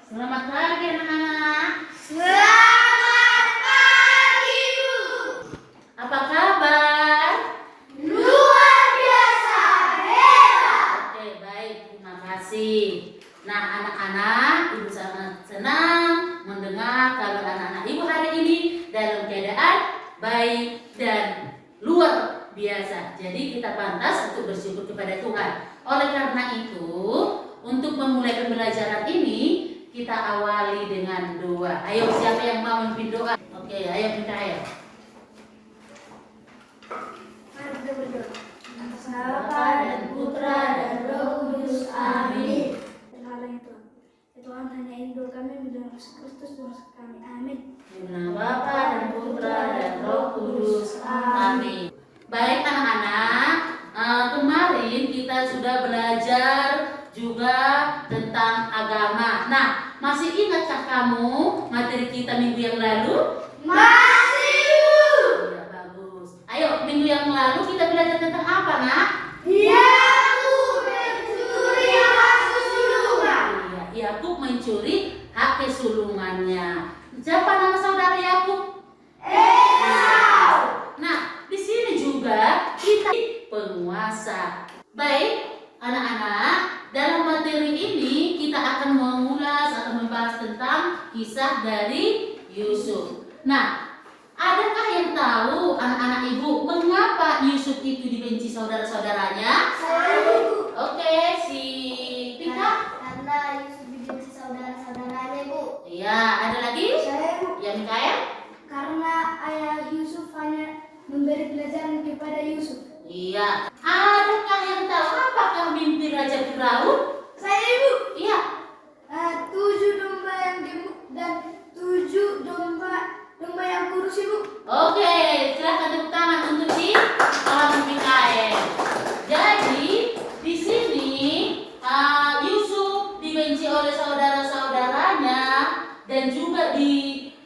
Selamat pagi anak-anak. Selamat pagi, Bu. Apa kabar? Luar biasa, hebat. Oke, baik. Terima kasih. Nah, anak-anak, Ibu sangat senang mendengar kalau anak-anak Ibu hari ini dalam keadaan baik dan luar biasa. Jadi kita pantas untuk bersyukur kepada Tuhan. Oleh karena itu, untuk memulai pembelajaran ini, kita awali dengan doa. Ayo, siapa yang mau memimpin doa? Oke, ayo Mikael. Mari kita berdoa. Bapa dan Putra dan Roh Kudus. Amin. Terhalang Tuhan. Ya Tuhan, hanya ini doa kami dalam Yesus Kristus Tuhan kami. Amin. Di nama Bapa dan Putra dan Roh Kudus. Amin. Baik anak-anak, kemarin kita sudah belajar juga tentang agama. Nah, masih ingatkah kamu materi kita minggu yang lalu? Masih, Bu. Ya, bagus. Ayo, minggu yang lalu kita belajar tentang apa, Nak? Yakub mencuri hak kesulungan. Iya, Yakub mencuri hak kesulungannya. Siapa nama saudara Yakub? Esau. Nah, di sini juga kita penguasa. Baik, anak-anak, dalam materi ini kita akan mengulas, akan membahas tentang kisah dari Yusuf. Nah, adakah yang tahu anak-anak Ibu mengapa Yusuf itu dibenci saudara-saudaranya? Saya, Bu. Oke, si Pika? Karena Yusuf dibenci saudara-saudaranya, Bu. Iya, ada lagi? Saya, Bu. Ya, Mikael? Karena ayah Yusuf hanya memberi pelajaran kepada Yusuf. Iya. Adakah yang tahu apakah mimpi Raja Firaun? Saya, Ibu. Iya. 7 domba yang gemuk dan 7 domba yang kurus, Ibu. Oke, silakan tepuk tangan untuk si Mikael. Jadi di sini Yusuf dibenci oleh saudara-saudaranya dan juga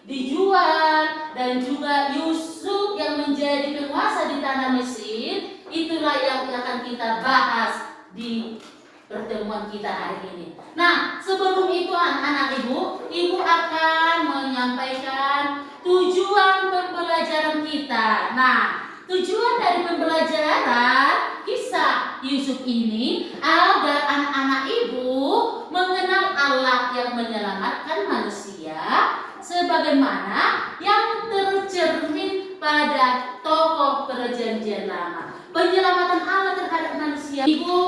dijual, dan juga Yusuf yang menjadi penguasa di tanah Mesir. Itulah yang akan kita bahas di pertemuan kita hari ini. Nah, sebelum itu anak-anak Ibu akan menyampaikan tujuan pembelajaran kita. Nah, tujuan dari pembelajaran kisah Yusuf ini agar anak-anak Ibu mengenal Allah yang menyelamatkan manusia sebagaimana yang tercermin pada tokoh perjanjian lama. Penyelamatan Allah terhadap manusia. Ibu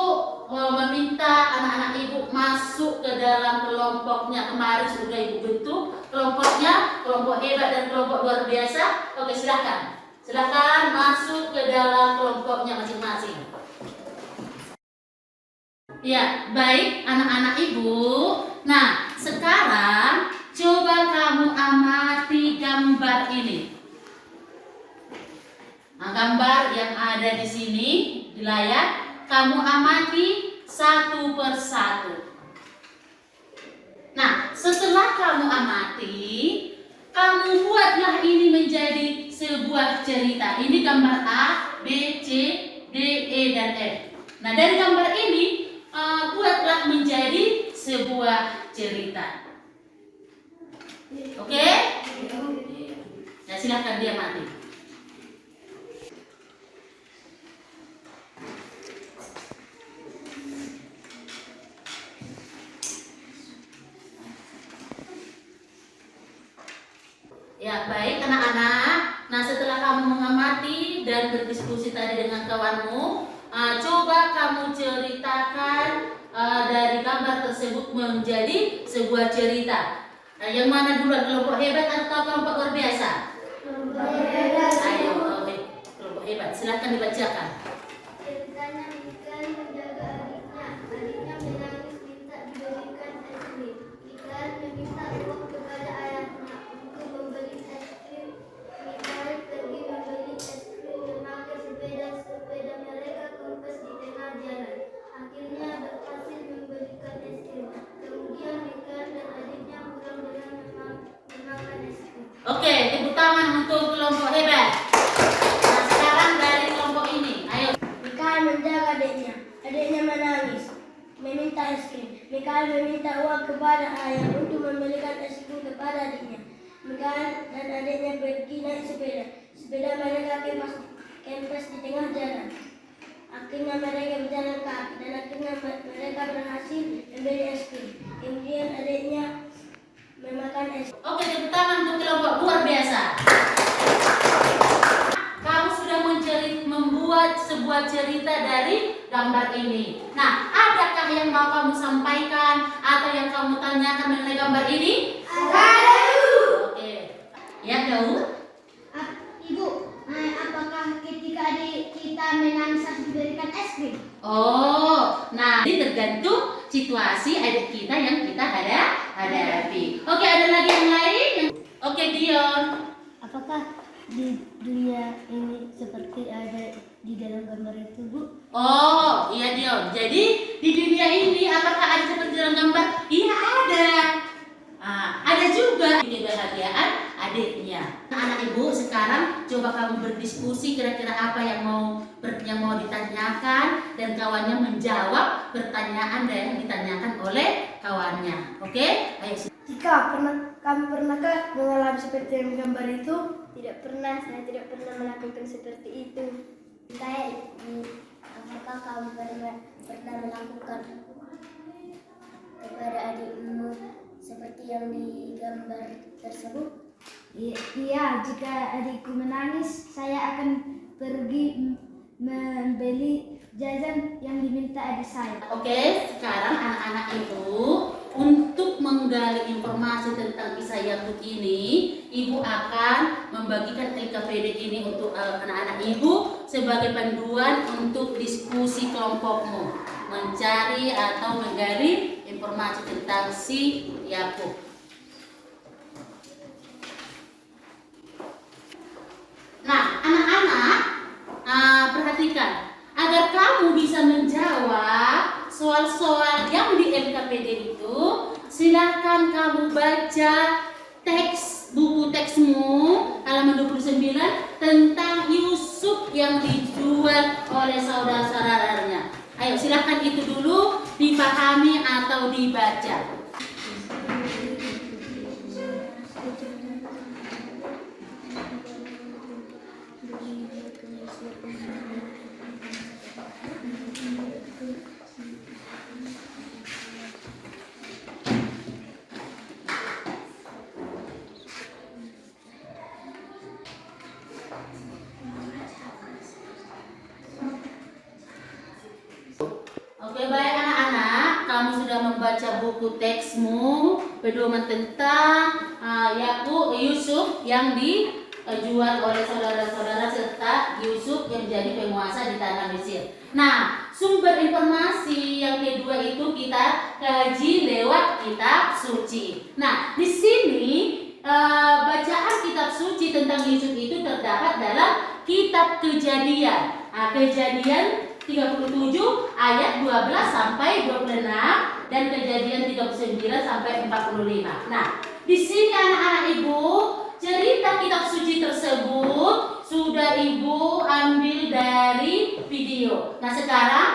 meminta anak-anak Ibu masuk ke dalam kelompoknya. Kemarin sudah Ibu bentuk kelompoknya, kelompok hebat dan kelompok luar biasa. Oke, silakan. Silakan masuk ke dalam kelompoknya masing-masing. Ya, baik anak-anak Ibu. Nah, sekarang coba kamu amati gambar ini. Nah, gambar yang ada di sini di layar, kamu amati satu persatu. Nah, setelah kamu amati, kamu buatlah ini menjadi sebuah cerita. Ini gambar A, B, C, D, E, dan F. Nah, dari gambar ini buatlah menjadi sebuah cerita. Oke? Nah, silakan dia mati. Ya, baik anak-anak. Nah, setelah kamu mengamati dan berdiskusi tadi dengan kawanmu, coba kamu ceritakan dari gambar tersebut menjadi sebuah cerita. Yang mana duluan, kelompok hebat atau kelompok luar biasa? Ayo, kelompok hebat. Silahkan dibacakan. Ceritanya Mikael menjaga adiknya. Adiknya menangis minta diberikan es krim. Mikael meminta uang kepada ayahnya untuk membeli es krim. Mikael pergi membeli es krim memakai sepeda mereka kempes di tengah jalan. Akhirnya berhasil membelikan es krim. Kemudian Mikael dan adiknya pulang dengan memakan es krim. Oke, tepuk tangan untuk kelompok hebat. Nah, sekarang dari kelompok ini, ayo. Mikael menjaga adiknya. Adiknya menangis, meminta es krim. Mikael meminta uang kepada ayah untuk membelikan es krim kepada adiknya. Mikael dan adiknya pergi naik sepeda. Sepeda mereka kempes di tengah jalan. Akhirnya mereka berjalan kaki dan akhirnya mereka berhasil membeli es krim. Kemudian adiknya memakan es krim. Oke, tepuk tangan untuk kelompok luar biasa. Kamu sudah membuat sebuah cerita dari gambar ini. Nah, adakah yang mau kamu sampaikan atau yang kamu tanyakan mengenai gambar ini? Ada. Oke. Ya, Daud? Ibu, apakah ketika adik kita menangis harus diberikan es krim? Oh, nah ini tergantung situasi adik kita yang kita hadapi. Oke, ada lagi yang lain? Oke, Dion. Apakah di dunia ini seperti ada di dalam gambar itu, Bu? Oh, iya Dion. Jadi di dunia ini apakah ada seperti dalam gambar? Iya ada. Ada juga kebahagiaan adiknya. Anak ibu sekarang coba kamu berdiskusi kira-kira apa yang mau ditanyakan dan kawannya menjawab pertanyaan yang ditanyakan oleh kawannya. Oke? Ayo. Kamu pernahkah mengalami seperti yang gambar itu? Tidak pernah, saya tidak pernah melakukan seperti itu. Mikael, apakah kamu pernah melakukan kepada adikmu seperti yang digambar tersebut? Iya, jika adikku menangis, saya akan pergi membeli jajan yang diminta adik saya. Oke, sekarang anak-anak itu untuk menggali informasi tentang kisah Yakub ini, ibu akan membagikan LKPD ini untuk anak-anak ibu sebagai panduan untuk diskusi kelompokmu, mencari atau menggali informasi tentang si Yakub. Nah, anak-anak, perhatikan agar kamu bisa menjawab soal-soal yang di LKPD itu, silakan kamu baca buku teksmu halaman 29 tentang Yusuf yang dijual oleh saudara-saudaranya. Ayo silakan itu dulu dipahami atau dibaca. Oke, baik anak-anak, kamu sudah membaca buku teksmu pedoman tentang Yusuf yang dijual oleh saudara-saudara serta Yusuf yang menjadi penguasa di tanah Mesir. Nah, sumber informasi yang kedua itu kita kaji lewat kitab suci. Nah, di sini bacaan kitab suci tentang Yusuf itu terdapat dalam kitab Kejadian. Kejadian 37 ayat 12 sampai 26 dan Kejadian 39 sampai 45. Nah, di sini anak-anak ibu, cerita kitab suci tersebut sudah ibu ambil dari video. Nah, sekarang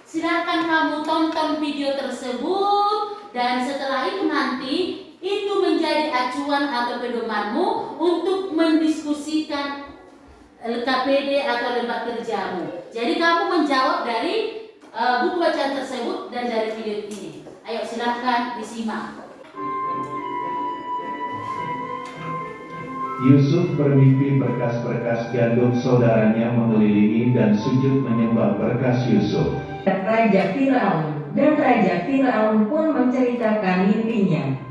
silakan kamu tonton video tersebut dan setelah itu nanti itu menjadi acuan atau pedomanmu untuk mendiskusikan LKPD atau lembar kerjamu. Jadi kamu menjawab dari buku bacaan tersebut dan dari video ini. Ayo silahkan disimak. Yusuf bermimpi berkas-berkas gandum saudaranya mengelilingi dan sujud menyembah berkas Yusuf. Raja Firaun pun menceritakan mimpinya.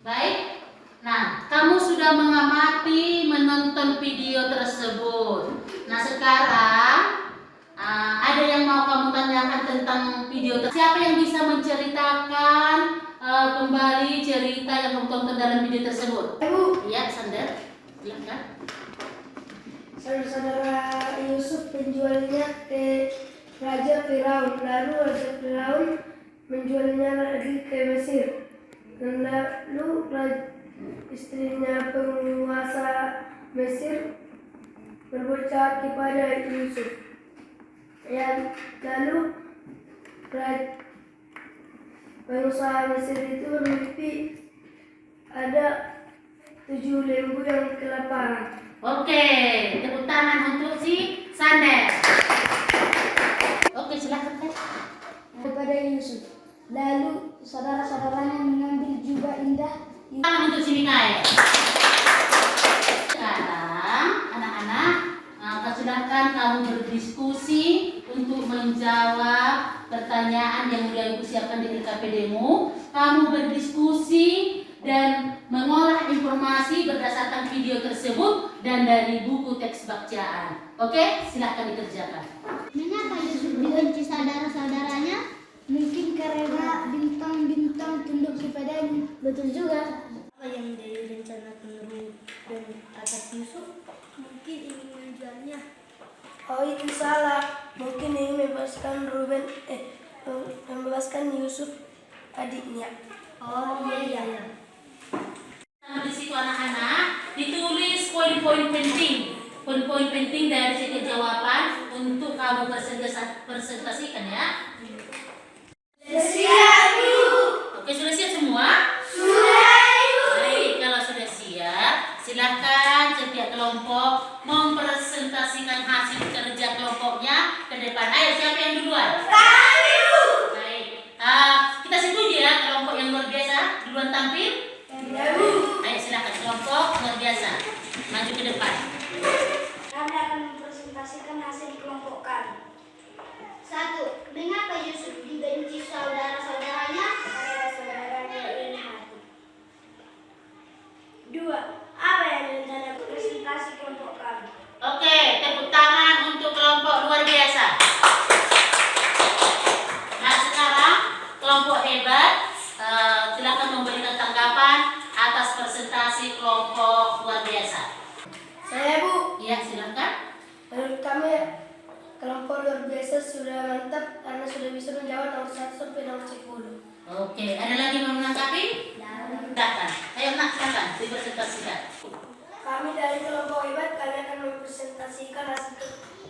Baik. Nah, kamu sudah mengamati, menonton video tersebut. Nah, sekarang ada yang mau kamu tanyakan tentang video tersebut? Siapa yang bisa menceritakan kembali cerita yang kamu tonton dalam video tersebut? Ibu. Iya, Sander. Silakan. Saudara Yusuf menjualnya ke Raja Firaun. Lalu Raja Firaun menjualnya lagi ke Mesir. Dan lalu istrinya penguasa Mesir berbuat jahat kepada Yusuf. Lalu Pengusaha Mesir itu bermimpi ada 7 lembu yang kelaparan. Oke, tepuk tangan untuk si Sander. Oke, silakan Teh. Kepada Yusuf. Lalu saudara-saudaranya mengambil jubah indah. Tangan untuk si Mikael. Sekarang anak-anak, silakan kamu berdiskusi untuk menjawab pertanyaan yang sudah ibu siapkan di LKPD-mu. Kamu berdiskusi dan mengolah informasi berdasarkan video tersebut dan dari buku teks bacaan. Oke, silakan dikerjakan. Mengapa Yusuf dibenci saudara-saudaranya? Mungkin karena bintang-bintang tunduk kepadanya. Betul juga. Apa yang menjadi rencana penerus dan atas Yusuf? Mungkin ingin menjualnya. Oh, itu salah. Mungkin ingin membebaskan Yusuf adiknya. Oh iya. Di situ anak-anak ditulis poin-poin penting. Poin-poin penting dari setiap jawaban untuk kamu presentasikan ya. Siap, Bu. Oke, sudah siap semua? Sudah, Ibu. Baik, kalau sudah siap, silakan setiap kelompok mempresentasikan hasil kerja kelompoknya ke depan. Ayo, siapa yang duluan? Kami, Bu. Baik, kita setuju ya kelompok yang luar biasa duluan tampil. Ya, Bu. Ayo silakan kelompok luar biasa maju ke depan. Kami akan mempresentasikan hasil kelompok kami. 1. Mengapa Yusuf dibenci saudara-saudaranya? Karena saudaranya ini mati. 2. Apa yang rencana presentasi kelompok kami? Oke, tepuk tangan untuk kelompok luar biasa. Nah sekarang kelompok hebat, silakan memberikan tanggapan atas presentasi kelompok luar biasa. Saya, Bu. Iya, silakan. Menurut kami, kelompok luar biasa sudah mantap karena sudah bisa menjawab nomor 1 sampai nomor 10. Oke, ada lagi yang menanggapi? Silakan. Ayo nak, silakan dipresentasikan. Kami dari kelompok hebat, kami akan mempresentasikan hasil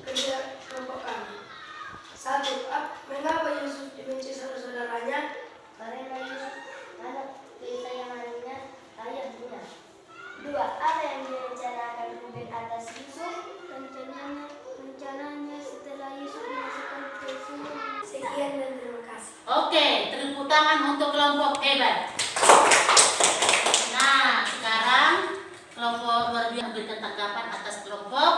kerja kelompok kami. 1. Mengapa Yusuf dibenci saudara-saudaranya? Karena Yusuf anak kesayangannya ayahnya. 2. Apa yang direncanakan Ruben atas Yusuf? Rencananya setelah Yusuf dimasukkan ke sumur. Sekian dan terima kasih. Oke, tepuk tangan untuk kelompok hebat. Nah, sekarang kelompok luar biasa memberikan tanggapan atas kelompok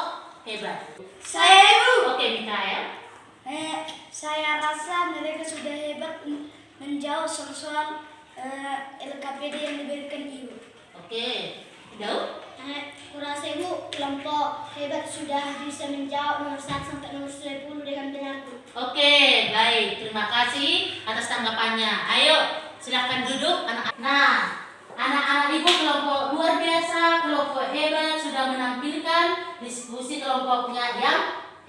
hebat. Saya, Bu. Oke, Mikael. Saya rasa mereka sudah hebat menjawab soal-soal LKPD yang diberikan Ibu. Oke, Daud. Kurasa Ibu, kelompok hebat sudah bisa menjawab nomor 1 sampai nomor 10 dengan benar, Bu. Oke, baik. Terima kasih atas tanggapannya. Ayo, silakan duduk anak-anak. Nah, anak-anak Ibu kelompok luar biasa, kelompok hebat sudah menampilkan diskusi kelompoknya yang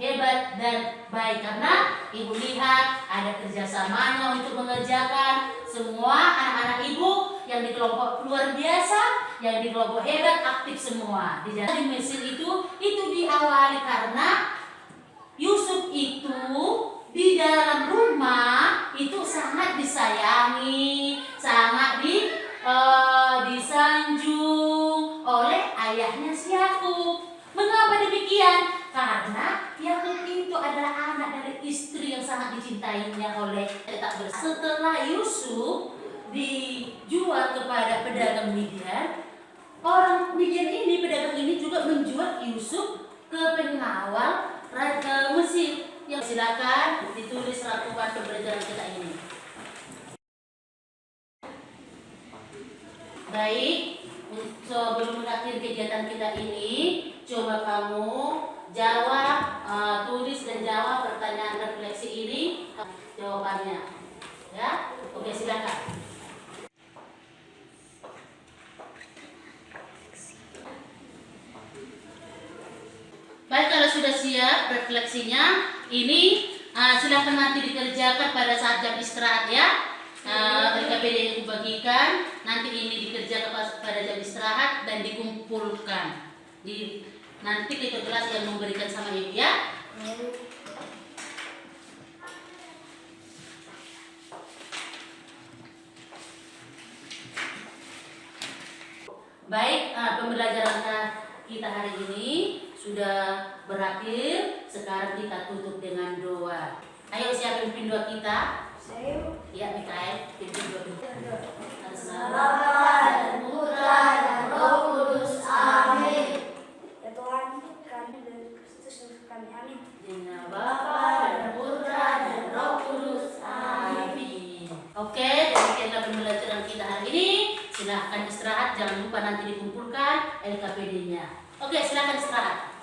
hebat dan baik karena Ibu lihat ada kerjasamanya untuk mengerjakan semua anak-anak Ibu yang di kelompok luar biasa, yang di kelompok hebat aktif semua. Di Mesir itu diawali karena Yusuf itu di dalam rumah itu sangat disayangi, sangat disanjung oleh ayahnya si Yakub. Mengapa demikian? Karena Yakub itu adalah anak dari istri yang sangat dicintainya oleh setelah Yusuf dijual kepada pedagang Midian, orang Midian ini, pedagang ini juga menjual Yusuf ke pengawal Raja Mesir. Yang silakan ditulis rangkuman pembelajaran kita ini. Baik, sebelum mengakhiri kegiatan kita ini, coba kamu jawab, tulis dan jawab pertanyaan refleksi ini, jawabannya. Ya, oke silakan. Baik, kalau sudah siap refleksinya, ini silakan nanti dikerjakan pada saat jam istirahat ya. LKPD yang dibagikan nanti ini dikerjakan pada jam istirahat dan dikumpulkan. Nanti kita kelas yang memberikan sama ibu ya. Baik, pembelajaran kita hari ini sudah berakhir. Sekarang kita tutup dengan doa. Ayo, siapa pimpin doa kita? Saya. Ya, Mikael, pimpin doa dulu. Bapa dan Putra dan Roh Kudus. Amin. Ya Tuhan, kami dan Kristus kami. Amin. Dengan Bapa dan Putra dan Roh Kudus. Amin. Oke, demikianlah pembelajaran kita hari ini. Silahkan istirahat, jangan lupa nanti dikumpulkan LKPD-nya. Oke, silahkan istirahat.